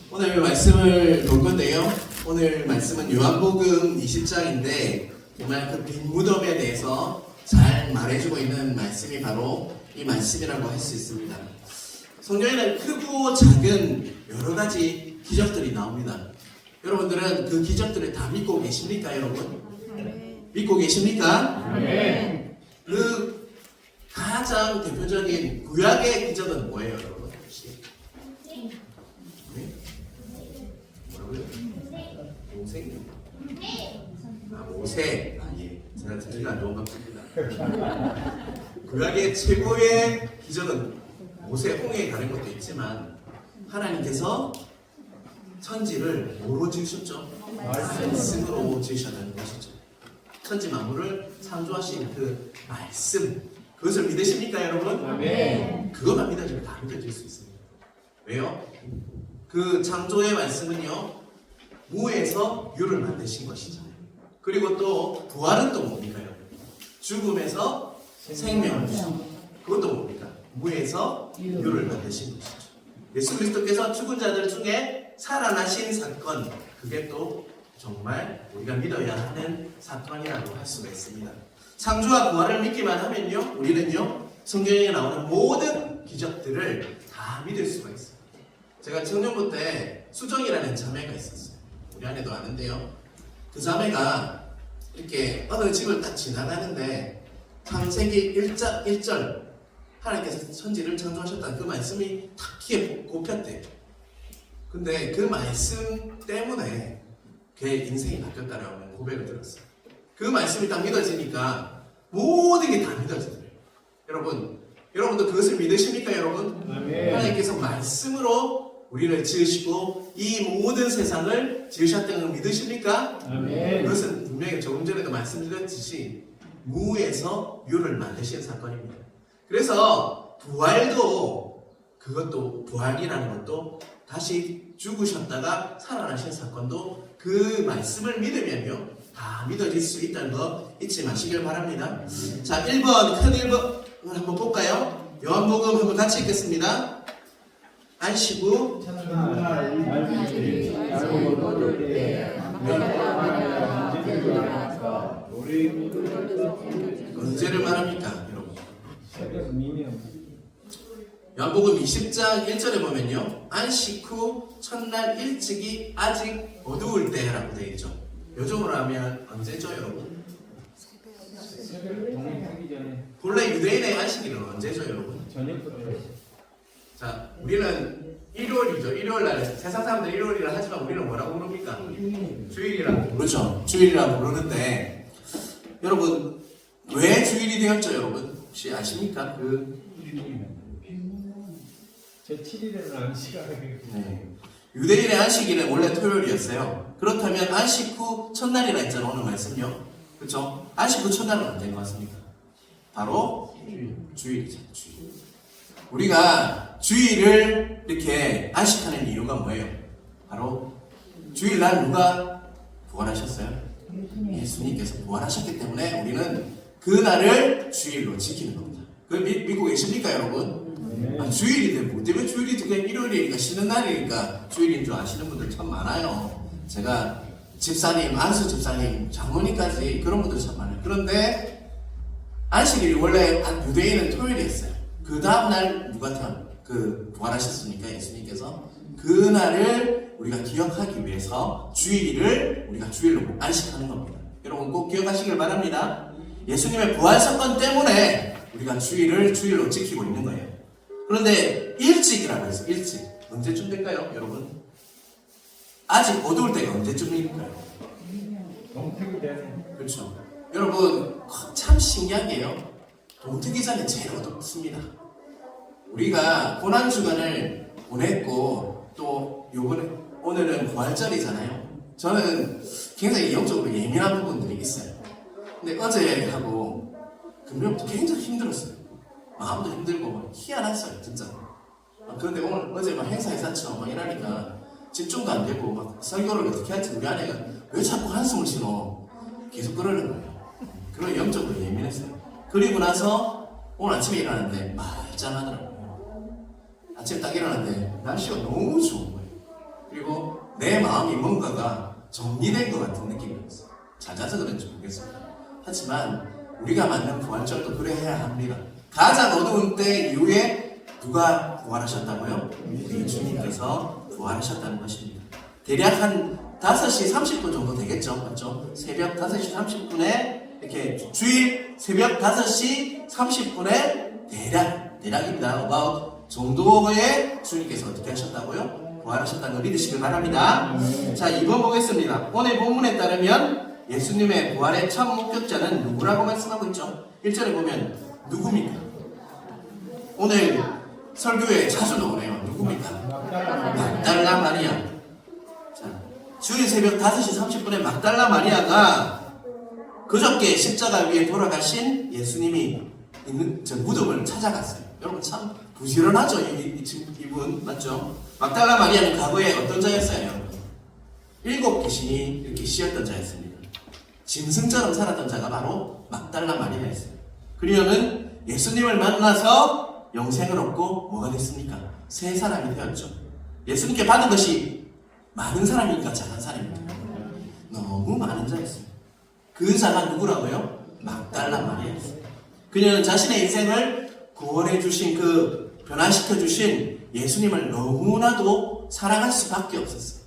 오늘 말씀을 볼 건데요. 오늘 말씀은 요한복음 20장인데 정말 그 빈 무덤에 대해서 잘 말해주고 있는 말씀이 바로 이 말씀이라고 할 수 있습니다. 성경에는 크고 작은 여러 가지 기적들이 나옵니다. 여러분들은 그 기적들을 다 믿고 계십니까, 여러분? 믿고 계십니까? 네. 그 가장 대표적인 구약의 기적은 뭐예요, 여러분? 네? 뭐라고요? 모세? 모세. 예. 제가 듣기가 안 좋은 것 같습니다. 구약의 최고의 기적은 모세 홍해에 가는 것도 있지만 하나님께서 천지를 뭐로 지으셨죠? 말씀으로 지으셨다는 것이죠. 천지 만물을 창조하신 그 말씀, 그것을 믿으십니까, 여러분? 네. 그것만 믿어지면 다 믿어질 수 있습니다. 왜요? 그 창조의 말씀은요, 무에서 유를 만드신 것이죠. 그리고 또 부활은 또 뭡니까, 여러분? 죽음에서 생명을 주신 그것도 뭡니까? 무에서 유를 만드신 것이죠. 예수 그리스도께서 죽은 자들 중에 살아나신 사건, 그게 또 정말 우리가 믿어야 하는 사건이라고 할 수가 있습니다. 창조와 부활을 믿기만 하면요, 우리는요, 성경에 나오는 모든 기적들을 다 믿을 수가 있어요. 제가 청년부 때 수정이라는 자매가 있었어요. 우리 안에도 아는데요. 그 자매가 이렇게 어느 집을 딱 지나가는데 창세기 1절 하나님께서 천지를 창조하셨다는 그 말씀이 탁 귀에 꼽혔대요. 근데 그 말씀 때문에 그의 인생이 바뀌었다라는 고백을 들었어요. 그 말씀이 딱 믿어지니까 모든 게 다 믿어지더래요. 여러분도 그것을 믿으십니까, 여러분? 네. 하나님께서 말씀으로 우리를 지으시고 이 모든 세상을 지으셨다는 걸 믿으십니까? 네. 그것은 분명히 조금 전에도 말씀드렸듯이 무에서 유를 만드신 사건입니다. 그래서 부활도, 그것도 부활이라는 것도 다시 죽으셨다가 살아나신 사건도 그 말씀을 믿으면요, 다 믿어질 수 있다는 거 잊지 마시길 바랍니다. 자, 1번, 큰 1번을 한번 볼까요? 요한복음 한번 같이 읽겠습니다. 안시구 언제를 말합니까, 여러분? 요한복음 20장 1절에 보면요, 안식 후 첫날 일찍이 아직 어두울 때라고 되어 있죠. 요즘으로 하면 언제죠, 여러분? 본래 유대인의 안식일은 언제죠, 여러분? 자, 우리는 일요일이죠. 일요일날 세상 사람들 일요일이라 하지만 우리는 뭐라고 부릅니까? 주일이라고 부르죠. 주일이라고 부르는데 여러분, 왜 주일이 되었죠, 여러분? 혹시 아십니까? 제 7일에는 안식하게. 네. 유대인의 안식일은 원래 토요일이었어요. 그렇다면 안식 후 첫날이라 했잖아요, 오늘 말씀요. 그렇죠? 안식 후 첫날은 언제인 것 같습니까? 바로 주일이죠, 주일. 우리가 주일을 이렇게 안식하는 이유가 뭐예요? 바로 주일날 누가 부활하셨어요? 예수님께서 부활하셨기 때문에 우리는 그날을 주일로 지키는 겁니다. 그걸 믿고 계십니까, 여러분? 아, 주일인데 뭐 때문에 주일이 그냥 일요일이니까 쉬는 날이니까 주일인 줄 아시는 분들 참 많아요. 제가 집사님, 안수 집사님, 장모님까지 그런 분들 참 많아요. 그런데 안식일이 원래 유대인은 토요일이었어요. 그 다음날 누가 부활하셨으니까 예수님께서 그날을 우리가 기억하기 위해서 주일을 우리가 주일로 안식하는 겁니다. 여러분 꼭 기억하시길 바랍니다. 예수님의 부활 사건 때문에 우리가 주일을 주일로 지키고 있는 거예요. 그런데 일찍이라고 해서 일찍 언제쯤 될까요, 여러분? 아직 어두울 때가 언제쯤일까요? 동태기 되는. 그렇죠. 여러분 참 신기한 게요, 동트기 전에 제일 어둡습니다. 우리가 고난 주간을 보냈고 또 오늘은 부활절이잖아요. 저는 굉장히 영적으로 예민한 부분들이 있어요. 근데 어제하고 금요일부터 굉장히 힘들었어요. 마음도 힘들고 막 희한했어요, 진짜. 그런데 어제 막 행사에 샀죠. 막 이러니까 집중도 안 되고 막 설교를 어떻게 할지 우리 아내가 왜 자꾸 한숨을 쉬노? 계속 그러는 거예요. 그런 영적으로 예민했어요. 그리고 나서 오늘 아침에 일어났는데 말짱하더라고요. 아침에 딱 일어났는데 날씨가 너무 좋은 거예요. 그리고 내 마음이 뭔가가 정리된 것 같은 느낌이었어요. 잦아서 그런지 모르겠습니다. 하지만 우리가 맞는 부활절도 그래야 합니다. 가장 어두운 때 이후에 누가 부활하셨다고요? 우리 주님께서 부활하셨다는 것입니다. 대략 한 5시 30분 정도 되겠죠? 맞죠? 새벽 5시 30분에 이렇게 주일 새벽 5시 30분에 대략입니다. about 정도에 주님께서 어떻게 하셨다고요? 부활하셨다는 걸 믿으시길 바랍니다. 자, 2번 보겠습니다. 오늘 본문에 따르면 예수님의 부활의 첫 목격자는 누구라고 말씀하고 있죠? 1절에 보면 누굽니까? 오늘 설교에 자주 나오네요. 누굽니까? 막달라 마리아. 자, 주일 새벽 5시 30분에 막달라 마리아가 그저께 십자가 위에 돌아가신 예수님이 있는 저 무덤을 찾아갔어요. 여러분 참 부지런하죠, 이분 맞죠? 막달라 마리아는 과거에 어떤 자였어요, 여러분? 7 귀신이 이렇게 씌었던 자였습니다. 짐승처럼 살았던 자가 바로 막달라 마리아였어요. 그녀는 예수님을 만나서 영생을 얻고 뭐가 됐습니까? 새 사람이 되었죠. 예수님께 받은 것이 많은 사람이니까 작은 사람입니다. 너무 많은 자였어요. 그 자가 누구라고요? 막달라 마리아였어요. 그녀는 자신의 인생을 구원해 주신 변화시켜 주신 예수님을 너무나도 사랑할 수밖에 없었어요.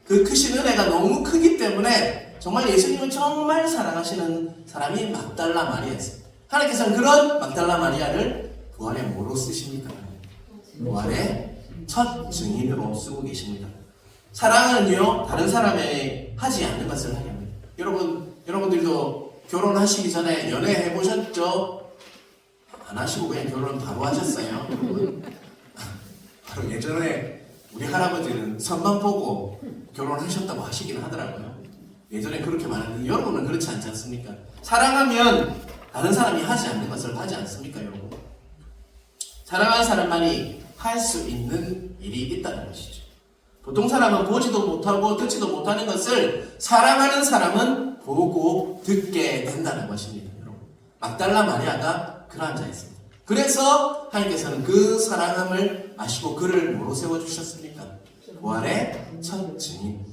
그 크신 은혜가 너무 크기 때문에 정말 예수님을 정말 사랑하시는 사람이 막달라 마리아였어요. 하나님께서는 그런 막달라 마리아를 부활의 뭐로 쓰십니까? 부활의 첫 증인으로 쓰고 계십니다. 사랑은요, 다른 사람에 하지 않는 것을 하게 합니다. 여러분들도 결혼하시기 전에 연애해 보셨죠? 안 하시고 그냥 결혼 바로 하셨어요? 바로 예전에 우리 할아버지는 선만 보고 결혼하셨다고 하시긴 하더라고요. 예전에 그렇게 말했는데 여러분은 그렇지 않지 않습니까? 사랑하면 다른 사람이 하지 않는 것을 하지 않습니까, 여러분? 사랑하는 사람만이 할 수 있는 일이 있다는 것이죠. 보통 사람은 보지도 못하고 듣지도 못하는 것을 사랑하는 사람은 보고 듣게 된다는 것입니다, 여러분. 막달라 마리아가 그러한 자였습니다. 그래서 하나님께서는 그 사랑함을 아시고 그를 뭐로 세워주셨습니까? 부활의 첫 증인.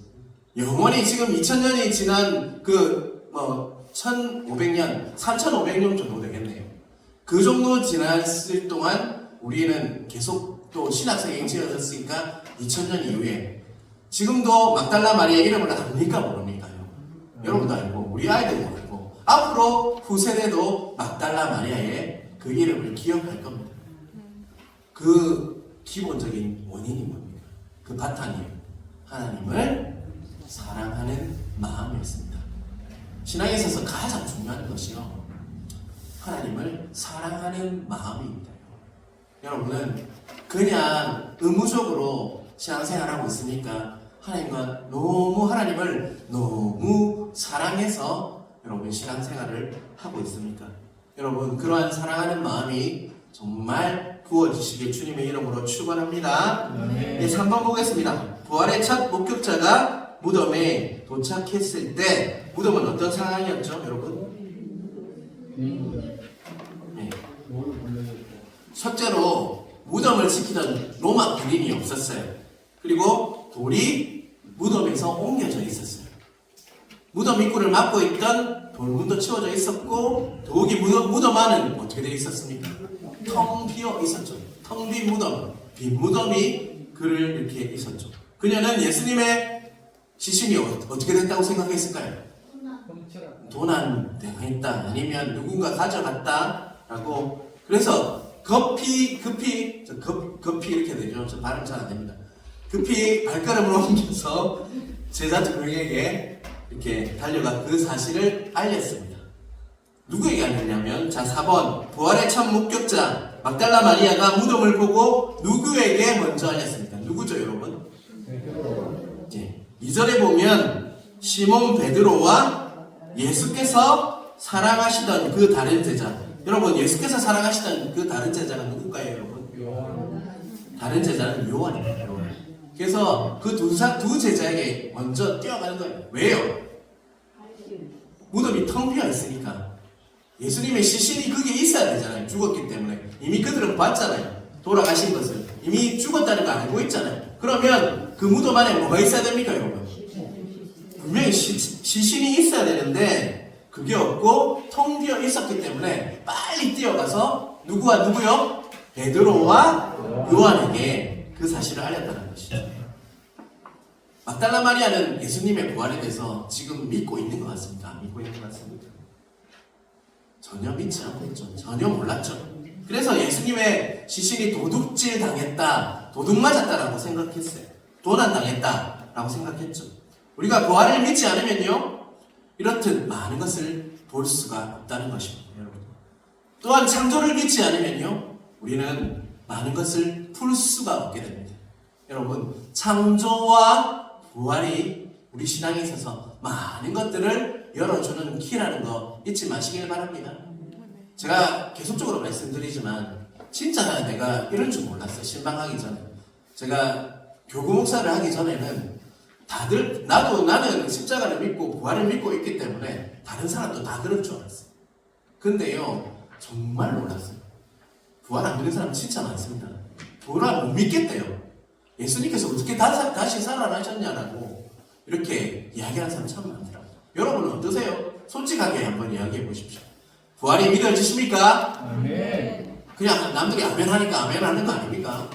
영원히 지금 2000년이 지난 1500년, 3500년 정도 되겠네요. 그 정도 지났을 동안 우리는 계속 또 신학생이 지어졌으니까 2000년 이후에 지금도 막달라 마리아 이름을 압니까 모릅니까? 여러분도 알고 우리 아이들도 알고 앞으로 후세대도 막달라 마리아의 그 이름을 기억할 겁니다. 그 기본적인 원인이 뭡니까? 그 바탕이 하나님을 사랑하는 마음이었습니다. 신앙에 있어서 가장 중요한 것이요, 하나님을 사랑하는 마음입니다. 여러분은 그냥 의무적으로 신앙생활하고 있으니까 하나님을 너무 사랑해서 여러분 신앙생활을 하고 있습니까? 여러분 그러한 사랑하는 마음이 정말 부어지시길 주님의 이름으로 축원합니다. 네, 3번 보겠습니다. 부활의 첫 목격자가 무덤에 도착했을 때 무덤은 어떤 상황이었죠, 여러분? 네. 첫째로 무덤을 지키던 로마 군인이 없었어요. 그리고 돌이 무덤에서 옮겨져 있었어요. 무덤 입구를 막고 있던 돌문도 치워져 있었고, 더욱이 무덤 안은 어떻게 되어 있었습니까? 텅 비어 있었죠. 텅 빈 무덤, 빈 무덤이 그를 이렇게 있었죠. 그녀는 예수님의 시신이 어떻게 됐다고 생각했을까요? 도난당했다, 아니면 누군가 가져갔다라고. 그래서 급히 이렇게 되죠. 저 발음 잘 안 됩니다. 급히 발걸음을 옮겨서 제자 2명에게 이렇게 달려가 그 사실을 알렸습니다. 누구에게 알렸냐면, 자 4번 부활의 첫 목격자 막달라 마리아가 무덤을 보고 누구에게 먼저 알렸습니까? 누구죠, 여러분? 네. 2절에 보면 시몬 베드로와 예수께서 사랑하시던 그 다른 제자. 여러분, 예수께서 사랑하시던 그 다른 제자가 누굴까요, 여러분? 다른 제자는 요한입니다. 요한. 그래서 그 두 제자에게 먼저 뛰어가는 거예요. 왜요? 무덤이 텅 비어 있으니까. 예수님의 시신이 거기에 있어야 되잖아요. 죽었기 때문에. 이미 그들은 봤잖아요. 돌아가신 것을. 이미 죽었다는 거 알고 있잖아요. 그러면 그 무덤 안에 뭐가 있어야 됩니까, 여러분? 분명히 시신이 있어야 되는데 그게 없고 텅 비어 있었기 때문에 빨리 뛰어가서 누구요? 베드로와 요한에게 그 사실을 알렸다는 것이죠. 막달라 마리아는 예수님의 부활에 대해서 지금 믿고 있는 것 같습니까? 안 믿고 있는 것 같습니까? 전혀 믿지 않고 있죠. 전혀 몰랐죠. 그래서 예수님의 시신이 도둑질 당했다, 도둑 맞았다라고 생각했어요. 도난 당했다라고 생각했죠. 우리가 부활을 믿지 않으면요, 이렇듯 많은 것을 볼 수가 없다는 것입니다, 여러분. 또한 창조를 믿지 않으면요, 우리는 많은 것을 풀 수가 없게 됩니다. 여러분, 창조와 부활이 우리 신앙에 있어서 많은 것들을 열어주는 키라는 거 잊지 마시길 바랍니다. 제가 계속적으로 말씀드리지만 진짜 내가 이럴 줄 몰랐어요. 신방하기 전에. 제가 교구 목사를 하기 전에는 다들 나는 십자가를 믿고 부활을 믿고 있기 때문에 다른 사람도 다 그럴 줄 알았어요. 근데요, 정말 놀랐어요. 부활 안 믿는 사람 진짜 많습니다. 부활 못 믿겠대요. 예수님께서 어떻게 다시 살아나셨냐라고 이렇게 이야기하는 사람 참 많더라고요. 여러분은 어떠세요? 솔직하게 한번 이야기해 보십시오. 부활이 믿어지십니까? 아멘. 그냥 남들이 아멘 하니까 아멘 하는 거 아닙니까?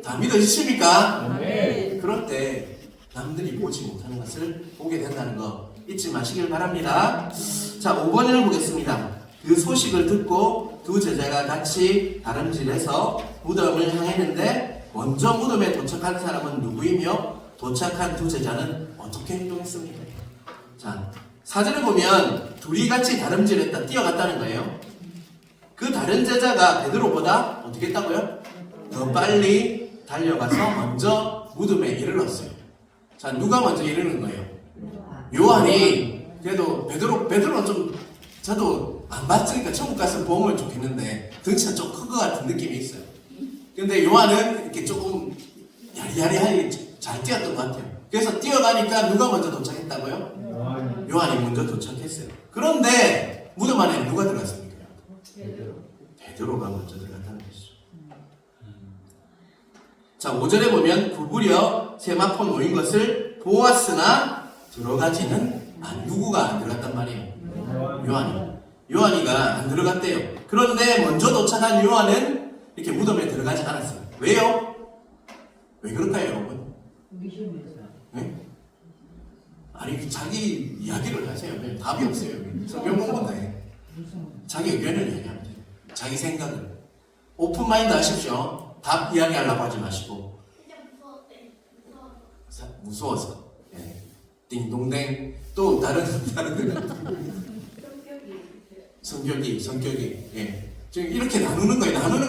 다 믿어지십니까? 아멘. 그럴 때 남들이 보지 못하는 것을 보게 된다는 거 잊지 마시길 바랍니다. 자, 5번을 보겠습니다. 그 소식을 듣고 두 제자가 같이 다름질해서 무덤을 향했는데 먼저 무덤에 도착한 사람은 누구이며 도착한 두 제자는 어떻게 행동했습니까? 자, 사진을 보면 둘이 같이 다름질했다, 뛰어갔다는 거예요. 그 다른 제자가 베드로보다 어떻게 했다고요? 더 빨리 달려가서 먼저 무덤에 이르렀어요. 자, 누가 먼저 이르는 거예요? 요한이. 그래도 베드로는 좀, 저도 안 봤으니까 천국 가서 보면 좋겠는데 덩치가 좀 큰 것 같은 느낌이 있어요. 근데 요한은 이렇게 조금 야리야리하게 잘 뛰었던 것 같아요. 그래서 뛰어가니까 누가 먼저 도착했다고요? 요한이 먼저 도착했어요. 그런데 무덤 안에 누가 들어갔습니까? 베드로가 먼저 들어갔다는 것이죠. 자, 5절에 보면 구부려 세마포 놓인 것을 보았으나 들어가지는 누구가 안 들어갔단 말이에요? 요한이가 안 들어갔대요. 그런데 먼저 도착한 요한은 이렇게 무덤에 들어가지 않았어요. 왜요? 왜 그럴까요, 여러분? 네? 아니, 자기 이야기를 하세요. 답이 없어요. 성경 공부인데 자기 의견을 얘기하면 돼요. 자기 생각을. 오픈마인드 하십시오. 답 이야기하려고 하지 마시고. 무서워서. 네. 띵동댕. 또 다른 성격이. 예. 지금 이렇게 나누는 거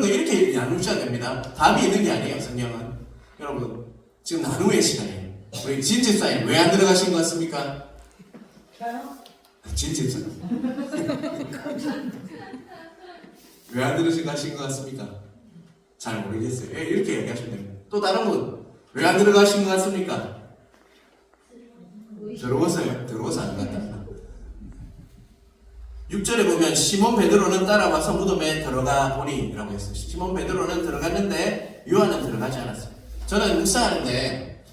이렇게 나누셔야 됩니다. 답이 있는 게 아니에요, 성경은. 여러분, 지금 나누의 시간이에요. 우리 진집사님 왜 안 들어가신 것 같습니까? 저요? 진집사님. 왜 안 들어가신 것 같습니까? 잘 모르겠어요. 예, 이렇게 얘기하시면 됩니다. 또 다른 분, 왜 안 들어가신 것 같습니까? 들어가서 안 갔다. 6절에 보면 시몬 베드로는 따라와서 무덤에 들어가 보니 라고 했어요. 시몬 베드로는 들어갔는데 요한은 들어가지 않았어요. 저는 묵상하는데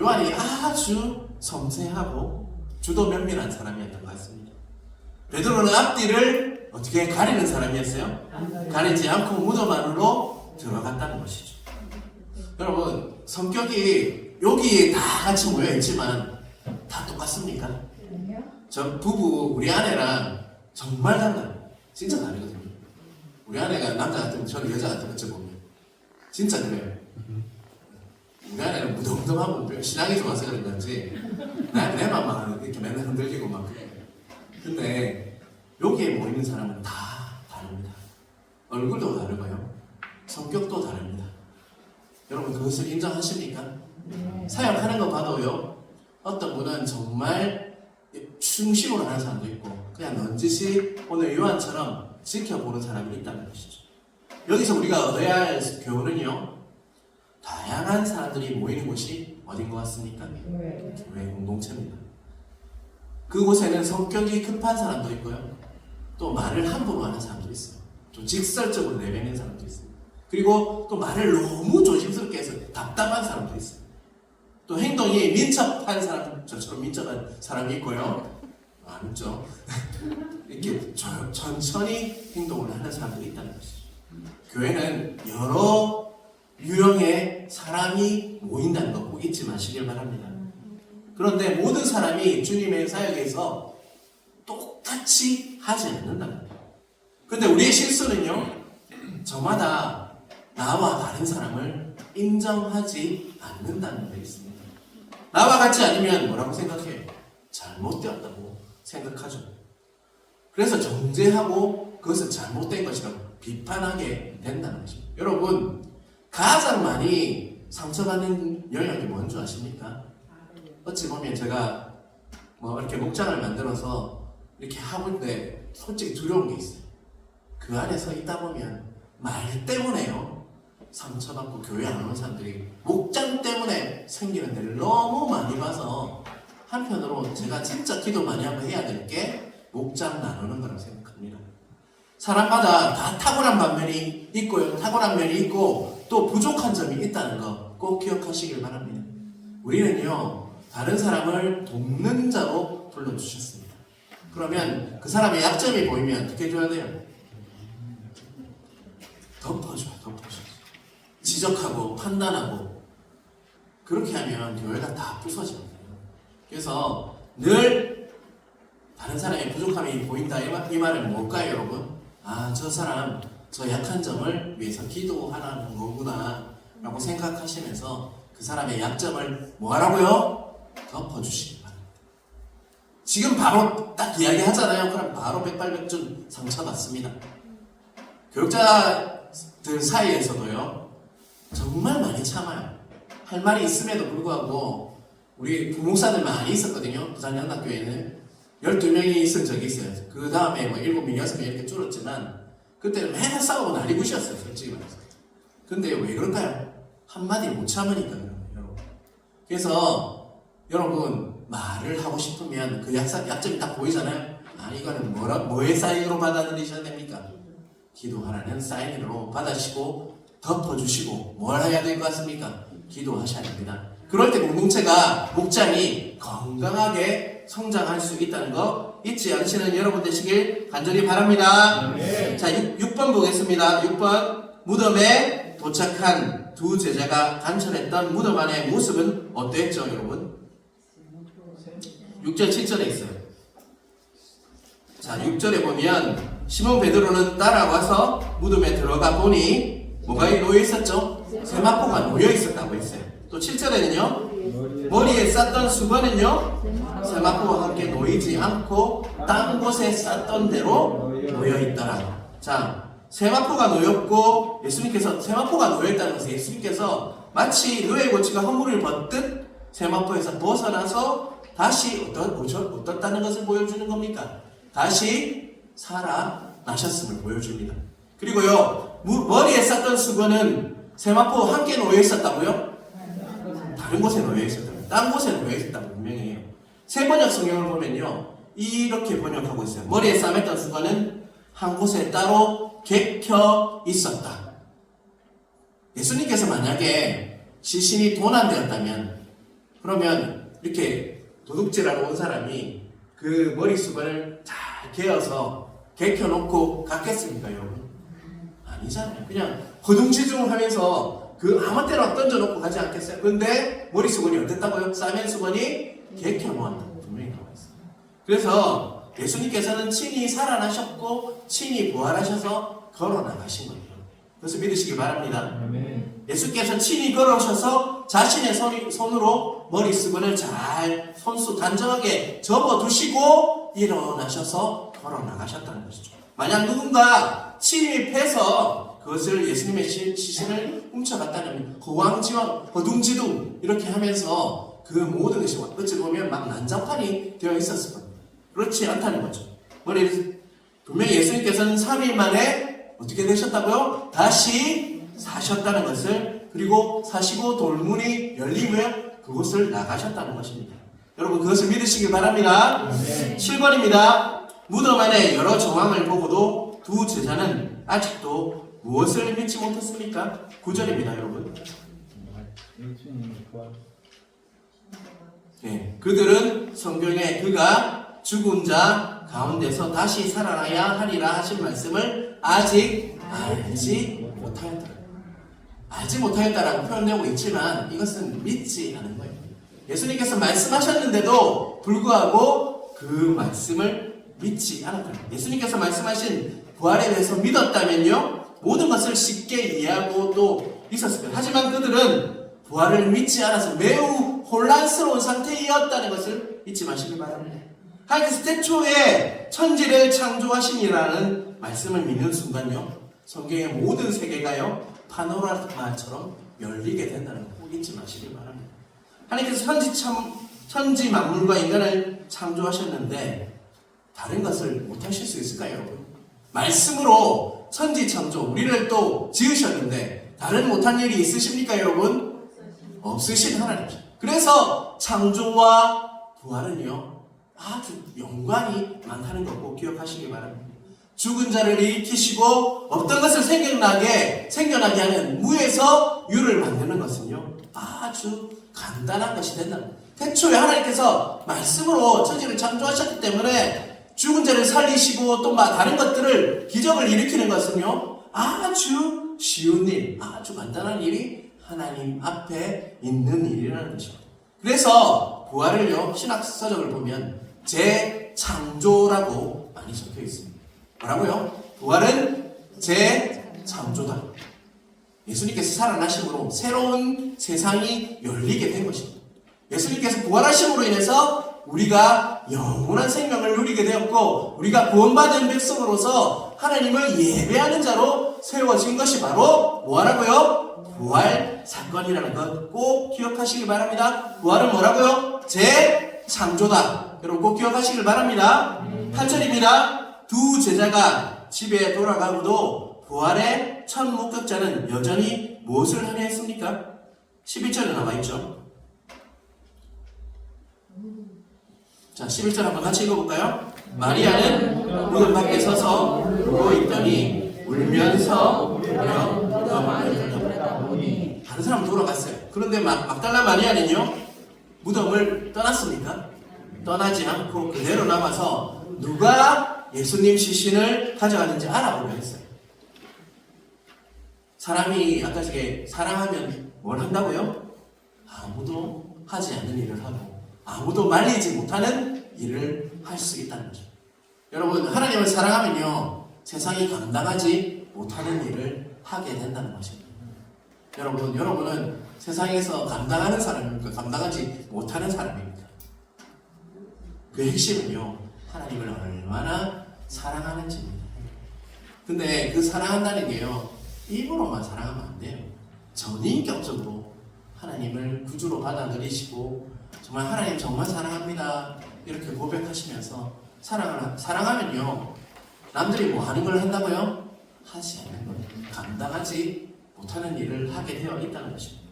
요한이 아주 섬세하고 주도 면밀한 사람이었던 것 같습니다. 베드로는 앞뒤를 어떻게 가리는 사람이었어요? 가리지 않고 무덤 안으로 들어갔다는 것이죠. 여러분, 성격이 여기에 다 같이 모여있지만 다 똑같습니까? 저 부부, 우리 아내랑 정말 달라요. 진짜 다르거든요. 우리 아내가 남자 같으면 저는 여자 같은 거 보면 진짜 그래요. 우리 아내는 무덤덤하고 신앙이 좋아서 그런 건지 내 맘만 이렇게 맨날 흔들리고 막 그래요. 근데 여기에 모이는 사람은 다 다릅니다. 얼굴도 다르고요. 성격도 다릅니다. 여러분, 그것을 인정하십니까? 사역하는 거 봐도요, 어떤 분은 정말 중심으로 하는 사람도 있고 그냥 넌지시 오늘 요한처럼 지켜보는 사람이 있다는 것이죠. 여기서 우리가 얻어야 할 교훈은요, 다양한 사람들이 모이는 곳이 어딘 것 같습니까? 교회 공동체입니다. 그곳에는 성격이 급한 사람도 있고요, 또 말을 함부로 하는 사람도 있어요. 좀 직설적으로 내뱉는 사람도 있어요. 그리고 또 말을 너무 조심스럽게 해서 답답한 사람도 있어요. 또 행동이 민첩한 사람, 저처럼 민첩한 사람이 있고요. 아니죠. 이렇게 천천히 행동을 하는 사람들이 있다는 것이죠. 교회는 여러 유형의 사람이 모인다는 거 꼭 잊지 마시길 바랍니다. 그런데 모든 사람이 주님의 사역에서 똑같이 하지 않는다는 거예요. 근데 우리의 실수는요, 저마다 나와 다른 사람을 인정하지 않는다는 데 있습니다. 나와 같지 않으면 뭐라고 생각해요? 잘못되었다고 생각하죠. 그래서 정죄하고 그것은 잘못된 것이라고 비판하게 된다는 것입니다. 여러분, 가장 많이 상처받는 영역이 뭔지 아십니까? 어찌 보면 제가 뭐 이렇게 목장을 만들어서 이렇게 하고 있는데 솔직히 두려운 게 있어요. 그 안에 서 있다 보면 말 때문에요, 상처받고 교회 안 오는 사람들이 목장 때문에 생기는 데를 너무 많이 봐서 한편으로 제가 진짜 기도 많이 하고 해야 될 게 목장 나누는 거라고 생각합니다. 사람마다 다 탁월한 반면이 있고요, 탁월한 면이 있고 또 부족한 점이 있다는 거 꼭 기억하시길 바랍니다. 우리는요, 다른 사람을 돕는 자로 불러주셨습니다. 그러면 그 사람의 약점이 보이면 어떻게 해줘야 돼요? 덮어줘요. 지적하고 판단하고. 그렇게 하면 교회가 다 부서집니다. 그래서 늘 다른 사람의 부족함이 보인다, 이 말은 뭘까요, 여러분? 아, 저 사람 저 약한 점을 위해서 기도하라는 거구나 라고 생각하시면서 그 사람의 약점을 뭐 하라고요? 덮어주시기 바랍니다. 지금 바로 딱 이야기 하잖아요. 그럼 바로 백발백중 상처받습니다. 교육자들 사이에서도요, 정말 많이 참아요. 할 말이 있음에도 불구하고 우리 부목사들 많이 있었거든요. 부산연합교회는 12명이 있은 적이 있어요. 그 다음에 뭐 7명, 6명 이렇게 줄었지만 그때는 맨날 싸우고 난리굿이었어요, 솔직히 말해서. 근데 왜 그럴까요? 한마디 못 참으니까 그래요, 여러분. 그래서 여러분, 말을 하고 싶으면 그 약점이 딱 보이잖아요. 아, 이거는 뭐의 사인으로 받아들이셔야 됩니까? 기도하라는 사인으로 받아주시고 덮어주시고 뭘 해야 될 것 같습니까? 기도하셔야 됩니다. 그럴 때 공동체가, 목장이 건강하게 성장할 수 있다는 거 잊지 않으시는 여러분 되시길 간절히 바랍니다. 네. 자, 6번 보겠습니다. 6번. 무덤에 도착한 두 제자가 관찰했던 무덤 안의 모습은 어땠죠, 여러분? 6절, 7절에 있어요. 자, 6절에 보면 시몬 베드로는 따라와서 무덤에 들어가 보니 뭐가 놓여 있었죠? 세마포가 놓여 있었다고 했어요. 또 7절에는요, 머리에 쌌던 수건은요, 세마포와 함께 놓이지 않고 딴 곳에 쌌던 대로 놓여 있더라. 자, 세마포가 놓였고, 예수님께서 세마포가 놓여있다는 것은 예수님께서 마치 노예 고치가 허물을 벗듯 세마포에서 벗어나서 다시 어떻다는 것을 보여주는 겁니까? 다시 살아나셨음을 보여줍니다. 그리고요, 머리에 쌌던 수건은 세마포와 함께 놓여있었다고요? 다른 곳에 놓여있었다고요. 딴 곳에 놓여있었다고 분명히 해요. 새 번역 성경을 보면요, 이렇게 번역하고 있어요. 머리에 싸맸던 수건은 한 곳에 따로 객혀 있었다. 예수님께서 만약에 시신이 도난되었다면, 그러면 이렇게 도둑질하러 온 사람이 그 머리 수건을 잘 개어서 객혀놓고 갔겠습니까, 여러분? 아니잖아요. 그냥 허둥지둥 하면서 그 아무 때나 던져놓고 가지 않겠어요? 근데 머리 수건이 어땠다고요? 싸맨 수건이 객혀놓았다고 분명히 나와 있어요. 그래서 예수님께서는 친히 살아나셨고 친히 부활하셔서 걸어나가신 거예요. 그래서 믿으시기 바랍니다. 예수께서 친히 걸어오셔서 자신의 손으로 머리 수건을 잘 손수 단정하게 접어두시고 일어나셔서 걸어나가셨다는 것이죠. 만약 누군가 침입해서 그것을 예수님의 시신을 훔쳐갔다면 허왕지왕, 허둥지둥 이렇게 하면서 그 모든 것이 어찌 보면 막 난장판이 되어 있었을 겁니다. 그렇지 않다는 거죠. 분명히 예수님께서는 3일 만에 어떻게 되셨다고요? 다시 사셨다는 것을, 그리고 사시고 돌문이 열리며 그곳을 나가셨다는 것입니다. 여러분, 그것을 믿으시길 바랍니다. 7번입니다. 무덤 안에 여러 정황을 보고도 두 제자는 아직도 무엇을 믿지 못했습니까? 9절입니다, 여러분. 예수님이 구원. 네, 그들은 성경에 그가 죽은 자 가운데서 다시 살아나야 하리라 하신 말씀을 아직 알지 못하였다. 알지 못하였다라고 표현되고 있지만 이것은 믿지 않은 거예요. 예수님께서 말씀하셨는데도 불구하고 그 말씀을 믿지 않았다. 예수님께서 말씀하신 부활에 대해서 믿었다면요, 모든 것을 쉽게 이해하고 또 있었을 거예요. 하지만 그들은 부활을 믿지 않아서 매우 혼란스러운 상태이었다는 것을 잊지 마시기 바랍니다. 하나님께서 태초에 천지를 창조하시니라는 말씀을 믿는 순간요, 성경의 모든 세계가요 파노라마처럼 열리게 된다는 거 꼭 잊지 마시기 바랍니다. 하나님께서 천지 만물과 인간을 창조하셨는데 다른 것을 못하실 수 있을까요, 여러분? 말씀으로 천지 창조, 우리를 또 지으셨는데 다른 못한 일이 있으십니까, 여러분? 없으신 하나님이죠. 그래서 창조와 부활은요 아주 연관이 많다는 거 꼭 기억하시기 바랍니다. 죽은 자를 일으키시고 어떤 것을 생겨나게 하는 무에서 유를 만드는 것은요 아주 간단한 것이 된다는 거예요. 태초에 하나님께서 말씀으로 천지를 창조하셨기 때문에 죽은 자를 살리시고 또 다른 것들을 기적을 일으키는 것은요 아주 쉬운 일, 아주 간단한 일이 하나님 앞에 있는 일이라는 것입니다. 그래서 부활을요 신학서적을 보면 재창조라고 많이 적혀 있습니다. 뭐라고요? 부활은 재창조다. 예수님께서 살아나심으로 새로운 세상이 열리게 된 것입니다. 예수님께서 부활하심으로 인해서 우리가 영원한 생명을 누리게 되었고 우리가 구원받은 백성으로서 하나님을 예배하는 자로 세워진 것이 바로 뭐라고요? 부활 사건이라는 것 꼭 기억하시기 바랍니다. 부활은 뭐라고요? 재창조다. 여러분 꼭 기억하시길 바랍니다. 8절입니다. 두 제자가 집에 돌아가고도 부활의 첫 목격자는 여전히 무엇을 하려 했습니까? 11절에 나와 있죠. 자, 11절 한번 같이 읽어볼까요? 마리아는 무덤 밖에 서서 울고 있더니 울면서 다른 사람은 돌아갔어요. 그런데 막달라 마리아는요 무덤을 떠났습니까? 떠나지 않고 그대로 남아서 누가 예수님 시신을 가져가는지 알아보려 했어요. 사람이 아까 저게 사랑하면 뭘 한다고요? 아무도 하지 않는 일을 하고 아무도 말리지 못하는 일을 할 수 있다는 거죠. 여러분 하나님을 사랑하면요 세상이 감당하지 못하는 일을 하게 된다는 것입니다. 여러분은 세상에서 감당하는 사람입니까? 감당하지 못하는 사람입니까? 그 핵심은요 하나님을 얼마나 사랑하는지입니다. 근데 그 사랑한다는 게요 입으로만 사랑하면 안 돼요. 전인격적으로 하나님을 구주로 받아들이시고 정말 하나님 정말 사랑합니다 이렇게 고백하시면서 사랑하면요 남들이 뭐 하는 걸 한다고요? 하지 않는 거예요. 감당하지 못하는 일을 하게 되어 있다는 것입니다.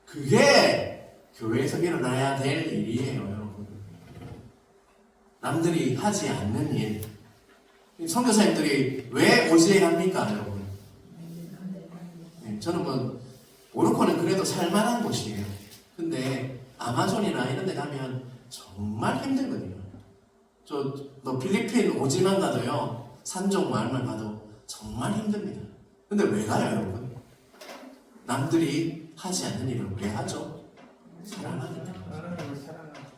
그게 교회에서 일어나야 될 일이에요, 여러분. 남들이 하지 않는 일. 선교사님들이 왜 오지에 합니까, 여러분? 저는 오르코는 그래도 살만한 곳이에요. 근데 아마존이나 이런 데 가면 정말 힘들거든요. 너 필리핀 오지만 가도요, 산쪽 마을만 가도 정말 힘듭니다. 근데 왜 가요, 여러분? 남들이 하지 않는 일을 왜 하죠? 사랑하기 때문에.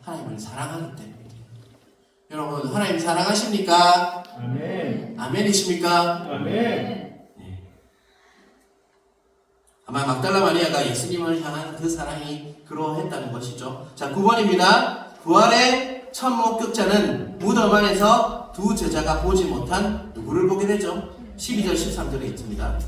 하나님을 사랑하기 때문에. 여러분, 하나님 사랑하십니까? 아멘. 아멘이십니까? 아멘. 네. 아마 막달라 마리아가 예수님을 향한 그 사랑이 그러했다는 것이죠. 자, 9번입니다. 부활의 첫 목격자는 무덤 안에서 두 제자가 보지 못한 누구를 보게 되죠? 12절 13절에 있습니다.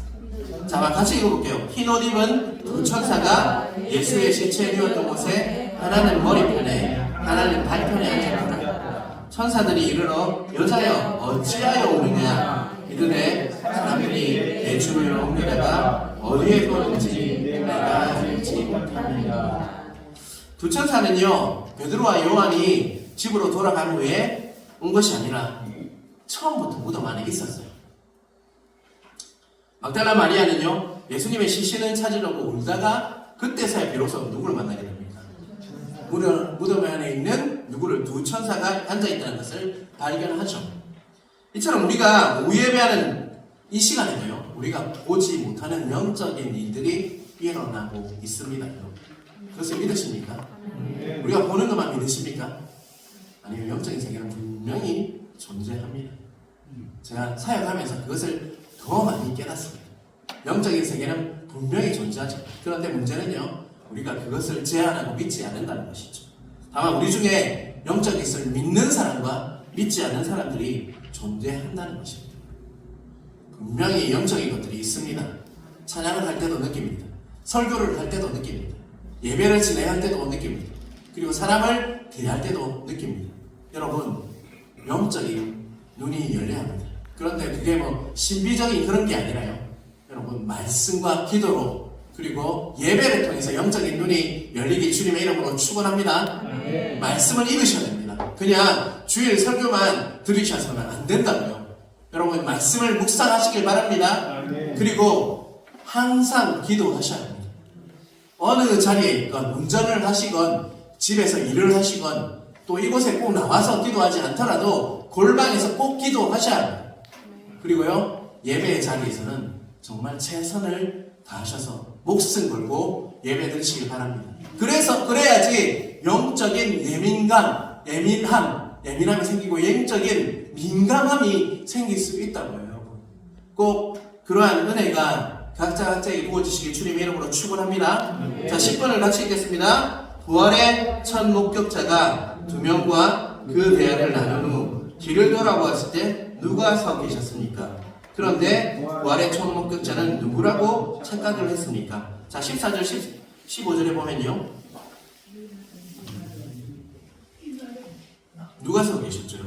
자, 같이 읽어볼게요. 흰 옷 입은 두 천사가 예수의 시체 누웠던 곳에 하나는 머리편에 하나는 발편에 앉았다. 천사들이 이르러 여자여 어찌하여 오느냐 이르되 사람들이 내 주를 옮기다가 어디에 보는지 내가 알지 못합니다. 두 천사는요 베드로와 요한이 집으로 돌아간 후에 온 것이 아니라 처음부터 무덤 안에 있었어요. 막달라 마리아는요, 예수님의 시신을 찾으려고 울다가 그때서야 비로소 누구를 만나게 됩니까? 무덤 안에 있는 누구를 두 천사가 앉아있다는 것을 발견하죠. 이처럼 우리가 오후 예배하는 이 시간에도요, 우리가 보지 못하는 영적인 일들이 일어나고 있습니다. 그것을 믿으십니까? 우리가 보는 것만 믿으십니까? 아니면 영적인 세계는 분명히 존재합니다. 제가 사역하면서 그것을 더 많이 깨닫습니다. 영적인 세계는 분명히 존재하죠. 그런데 문제는요, 우리가 그것을 제한하고 믿지 않는다는 것이죠. 다만 우리 중에 영적인 것을 믿는 사람과 믿지 않는 사람들이 존재한다는 것입니다. 분명히 영적인 것들이 있습니다. 찬양을 할 때도 느낍니다. 설교를 할 때도 느낍니다. 예배를 진행할 때도 느낍니다. 그리고 사람을 대할 때도 느낍니다. 여러분, 영적인 눈이 열려야 합니다. 그런데 그게 뭐 신비적인 그런 게 아니라요, 여러분, 말씀과 기도로 그리고 예배를 통해서 영적인 눈이 열리기 주님의 이름으로 축원합니다. 말씀을 읽으셔야 됩니다. 그냥 주일 설교만 들으셔서는 안 된다고요. 여러분, 말씀을 묵상하시길 바랍니다. 그리고 항상 기도하셔야 합니다. 어느 자리에 있건, 운전을 하시건, 집에서 일을 하시건, 또 이곳에 꼭 나와서 기도하지 않더라도 골방에서 꼭 기도하셔야 합니다. 그리고요, 예배의 자리에서는 정말 최선을 다하셔서 목숨 걸고 예배 드리시길 바랍니다. 그래야지 영적인 예민함이 생기고 영적인 민감함이 생길 수 있다고요, 여러분. 꼭 그러한 은혜가 각자에게 부어주시길 주님의 이름으로 축원합니다. 자, 10번을 같이 읽겠습니다. 부활의 첫 목격자가 두 명과 그 대화를 나눈 후 길을 돌아보았을 때 누가 서 계셨습니까? 그런데 부활의 첫 목격자는 누구라고 착각을 했습니까? 자, 14절, 15절에 보면요, 누가 서 계셨죠?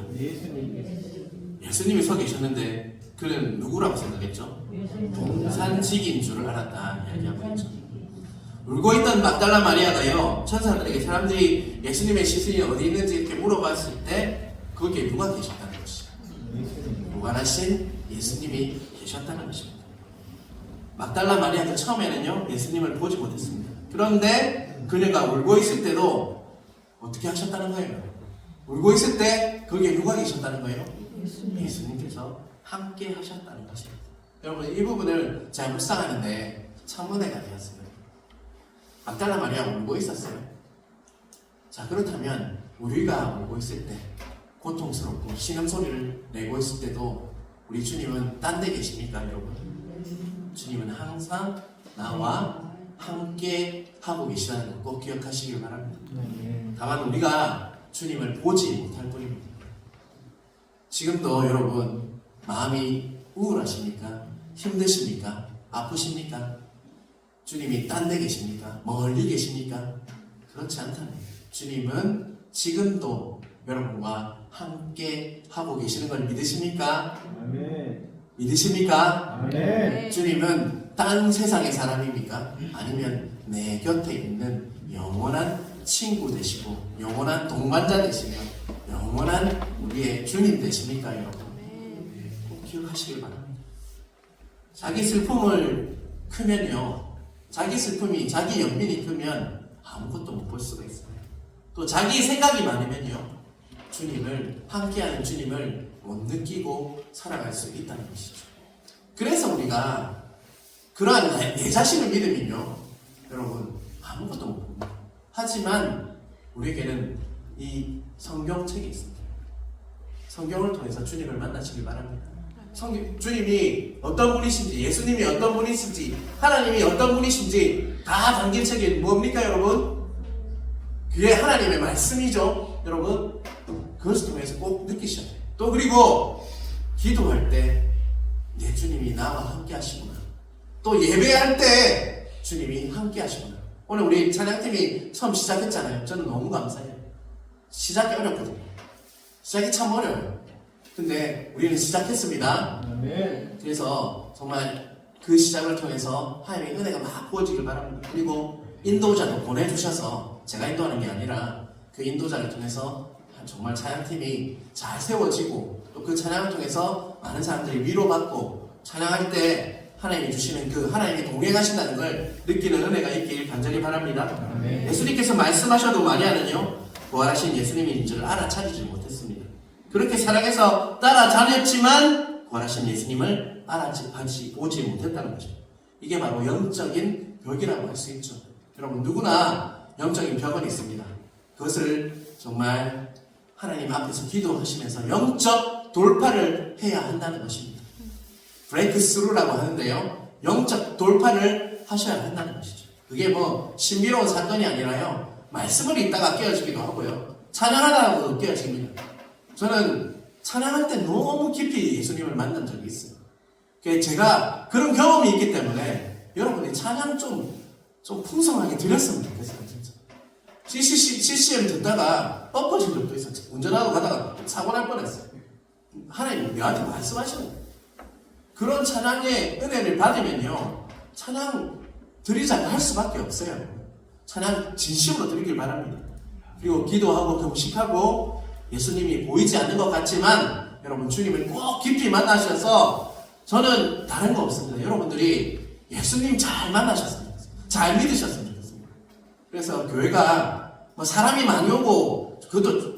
예수님이 서 계셨는데 그는 누구라고 생각했죠? 동산직인 줄을 알았다 이야기하고 있죠. 울고 있던 막달라 마리아가요, 천사들에게 사람들이 예수님의 시신이 어디 있는지 이렇게 물어봤을 때 거기에 누가 계셨다는 것이죠. 부활하신 예수님이 계셨다는 것입니다. 막달라 마리아도 처음에는요, 예수님을 보지 못했습니다. 그런데 그녀가 울고 있을 때도 어떻게 하셨다는 거예요? 울고 있을 때 거기에 누가 계셨다는 거예요? 예수님께서 함께 하셨다는 것입니다. 여러분, 이 부분을 잘 묵상하는데 참 은혜가 되었어요. 막달라 마리아 울고 있었어요. 자, 그렇다면 우리가 울고 있을 때, 고통스럽고 신음소리를 내고 있을 때도 우리 주님은 딴 데 계십니까, 여러분? 주님은 항상 나와 함께 하고 계시다는 걸 꼭 기억하시길 바랍니다. 다만 우리가 주님을 보지 못할 뿐입니다. 지금도 여러분, 마음이 우울하십니까? 힘드십니까? 아프십니까? 주님이 딴 데 계십니까? 멀리 계십니까? 그렇지 않답니다. 주님은 지금도 여러분과 함께 하고 계시는 걸 믿으십니까? 아멘. 믿으십니까? 아멘. 주님은 딴 세상의 사람입니까? 아니면 내 곁에 있는 영원한 친구 되시고 영원한 동반자 되시며 영원한 우리의 주님 되십니까, 여러분? 꼭 기억하시길 바랍니다. 자기 슬픔을 크면요, 자기 슬픔이, 자기 연민이 크면 아무것도 못 볼 수가 있어요. 또 자기 생각이 많으면요, 주님을, 함께하는 주님을 못 느끼고 살아갈 수 있다는 것이죠. 그래서 우리가 그러한 내 자신을 믿으면요, 여러분, 아무것도 못 봅니다. 하지만 우리에게는 이 성경책이 있습니다. 성경을 통해서 주님을 만나시길 바랍니다. 주님이 어떤 분이신지, 예수님이 어떤 분이신지, 하나님이 어떤 분이신지 다 담긴 책이 뭡니까, 여러분? 그게 하나님의 말씀이죠, 여러분. 그것을 통해서 꼭 느끼셔야 돼요. 또 그리고 기도할 때 내 주님이 나와 함께 하시구나. 또 예배할 때 주님이 함께 하시구나. 오늘 우리 찬양팀이 처음 시작했잖아요. 저는 너무 감사해요. 시작이 어렵거든요. 시작이 참 어려워요. 근데 우리는 시작했습니다. 아멘. 그래서 정말 그 시작을 통해서 하나님의 은혜가 막 부어지길 바랍니다. 그리고 인도자도 보내주셔서 제가 인도하는 게 아니라 그 인도자를 통해서 정말 찬양팀이 잘 세워지고 또 그 찬양을 통해서 많은 사람들이 위로받고 찬양할 때 하나님이 주시는 그 하나님이 동행하신다는 걸 느끼는 은혜가 있길 간절히 바랍니다. 예수님께서 말씀하셔도 마리아는요 부활하신 예수님인 줄 알아차리지 못했습니다. 그렇게 사랑해서 따라다녔지만 부활하신 예수님을 보지 못했다는 거죠. 이게 바로 영적인 벽이라고 할 수 있죠. 여러분 누구나 영적인 벽은 있습니다. 그것을 정말 하나님 앞에서 기도하시면서 영적 돌파를 해야 한다는 것입니다. 브레이크 스루라고 하는데요. 영적 돌파를 하셔야 한다는 것이죠. 그게 뭐 신비로운 사건이 아니라요. 말씀을 읽다가 깨어지기도 하고요. 찬양하다가도 깨어집니다. 저는 찬양할 때 너무 깊이 예수님을 만난 적이 있어요. 제가 그런 경험이 있기 때문에 여러분이 찬양 좀 풍성하게 드렸으면 좋겠어요. 진짜. CCM 듣다가 엎어진 적도 있었죠. 운전하고 가다가 사고 날 뻔했어요. 하나님 내한테 말씀하시는 그런 찬양의 은혜를 받으면요 찬양 드리자고 할 수밖에 없어요. 찬양 진심으로 드리길 바랍니다. 그리고 기도하고 금식하고 예수님이 보이지 않는 것 같지만 여러분 주님을 꼭 깊이 만나셔서 저는 다른 거 없습니다. 여러분들이 예수님 잘 만나셨으면 좋겠습니다. 잘 믿으셨으면 좋겠습니다. 그래서 교회가 뭐 사람이 많이 오고 그것도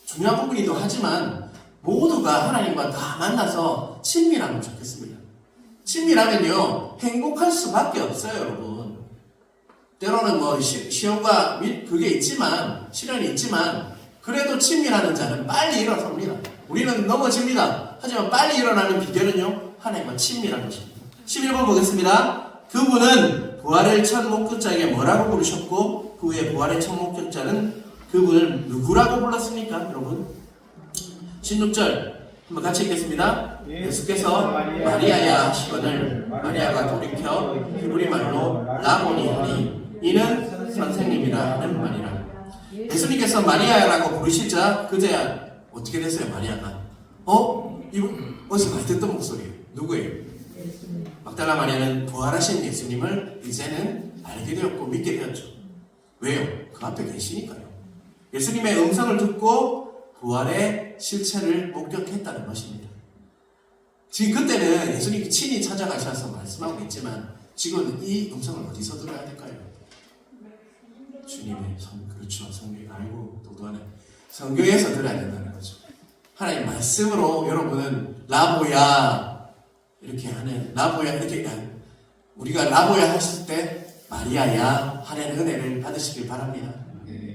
중요한 부분이기도 하지만 모두가 하나님과 다 만나서 친밀하면 좋겠습니다. 친밀하면요 행복할 수밖에 없어요. 여러분 때로는 뭐 시험과 그게 있지만 시련이 있지만 그래도 친밀하는 자는 빨리 일어섭니다. 우리는 넘어집니다. 하지만 빨리 일어나는 비결은요 하나님과 친밀한 것입니다. 11번 보겠습니다. 그분은 부활의 첫 목격자에게 뭐라고 부르셨고 그 후에 부활의 첫 목격자는 그분을 누구라고 불렀습니까? 여러분 16절 한번 같이 읽겠습니다. 예수께서 마리아야 하시거늘 마리아가 돌이켜 히브리 말로 라보니 하니 이는 선생님이라 하는 말이라. 예수님께서 마리아라고 부르시자 그제야 어떻게 됐어요? 마리아가 이거 어디서 많이 듣던 목소리예요. 누구예요? 막달라 마리아는 부활하신 예수님을 이제는 알게 되었고 믿게 되었죠. 왜요? 그 앞에 계시니까요. 예수님의 음성을 듣고 부활의 실체를 목격했다는 것입니다. 지금 그때는 예수님이 친히 찾아가셔서 말씀하고 있지만 지금은 이 음성을 어디서 들어야 될까요? 주님의 그렇죠. 성경에 알고 도도하네. 성경에서 들어야 된다는 거죠. 하나님 말씀으로 여러분은 라보야 이렇게 하는 라보야 이렇게 우리가 라보야 하실 때 마리아야 하는 은혜를 받으시길 바랍니다.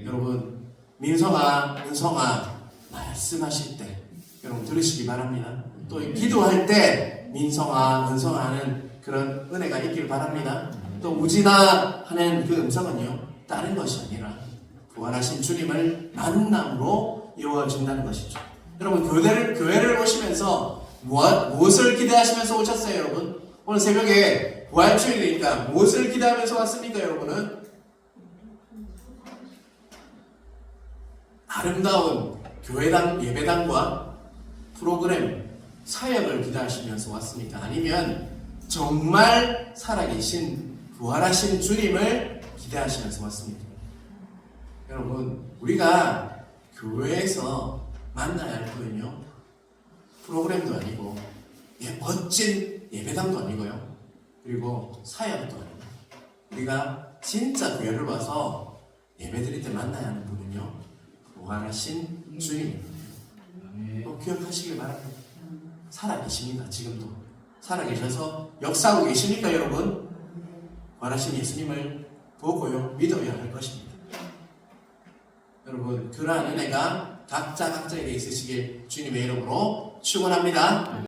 여러분 민성아 은성아 말씀하실 때 여러분 들으시기 바랍니다. 또 기도할 때 민성아 은성아 하는 그런 은혜가 있길 바랍니다. 또 우진아 하는 그 음성은요 다른 것이 아니라 부활하신 주님을 만남으로 이루어진다는 것이죠. 여러분 교회를 오시면서 무엇을 기대하시면서 오셨어요? 여러분 오늘 새벽에 부활주일이니까 무엇을 기대하면서 왔습니까? 여러분은 아름다운 교회당 예배당과 프로그램 사역을 기대하시면서 왔습니까? 아니면 정말 살아계신 부활하신 주님을 기대하시면서 왔습니까? 여러분 우리가 교회에서 만나야 할 거는요 프로그램도 아니고 멋진 예배당도 아니고요 그리고 사역도 아니고 우리가 진짜 교회를 와서 예배드릴 때 만나야 하는 분은요 부활하신 주님입니다. 또 기억하시길 바랍니다. 살아계십니다. 지금도 살아계셔서 역사하고 계십니까? 여러분 부활하신 예수님을 보고요 믿어야 할 것입니다. 여러분 그러한 은혜가 각자에게 있으시길 주님의 이름으로 축원합니다.